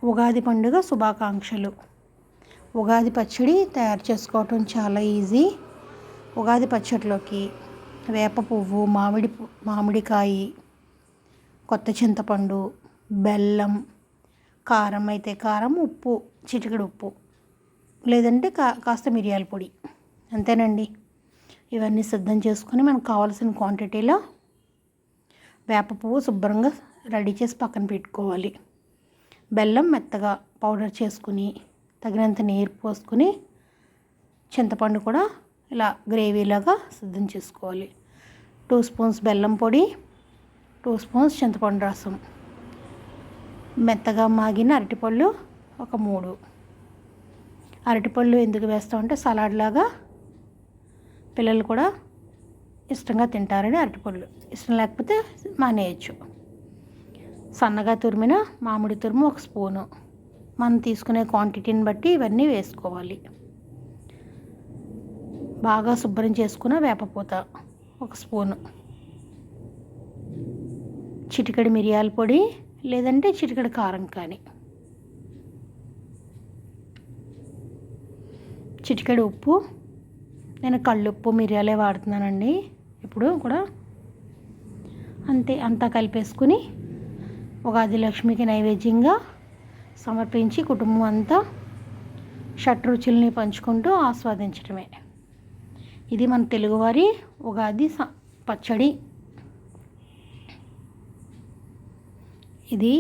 ఉగాది పండుగ శుభాకాంక్షలు. ఉగాది పచ్చడి తయారు చేసుకోవటం చాలా ఈజీ. ఉగాది పచ్చడిలోకి వేప పువ్వు, మామిడికాయ, కొత్త చింతపండు, బెల్లం, కారం అయితే కారం, ఉప్పు, చిటికెడు ఉప్పు, లేదంటే కాస్త మిరియాల పొడి, అంతేనండి. ఇవన్నీ సిద్ధం చేసుకొని మనకు కావాల్సిన క్వాంటిటీలో వేప పువ్వు శుభ్రంగా రెడీ చేసి పక్కన పెట్టుకోవాలి. బెల్లం మెత్తగా పౌడర్ చేసుకుని తగినంత నీరు పోసుకుని చింతపండు కూడా ఇలా గ్రేవీలాగా సిద్ధం చేసుకోవాలి. 2 స్పూన్స్ బెల్లం పొడి, 2 స్పూన్స్ చింతపండు రసం, మెత్తగా మాగిన అరటిపళ్ళు ఒక 3. అరటిపళ్ళు ఎందుకు వేస్తామంటే సలాడ్ లాగా పిల్లలు కూడా ఇష్టంగా తింటారని అరటిపళ్ళు. ఇష్టం లేకపోతే మానేయచ్చు. సన్నగా తురిమిన మామిడి తురుము 1 స్పూను. మనం తీసుకునే క్వాంటిటీని బట్టి ఇవన్నీ వేసుకోవాలి. బాగా శుభ్రం చేసుకున్న వేపపూత 1 స్పూను, చిటికెడు మిరియాల పొడి లేదంటే చిటికెడు కారం కానీ, చిటికెడు ఉప్పు. నేను కళ్ళుప్పు మిరియాలే వాడుతున్నానండి ఇప్పుడు కూడా. అంతే, అంతా కలిపేసుకుని ఉగాది లక్ష్మికి నైవేద్యంగా సమర్పించి కుటుంబం అంతా షడ్రుచుల్ని పంచుకుంటూ ఆస్వాదించడమే. ఇది మన తెలుగువారి ఉగాది పచ్చడి. ఇది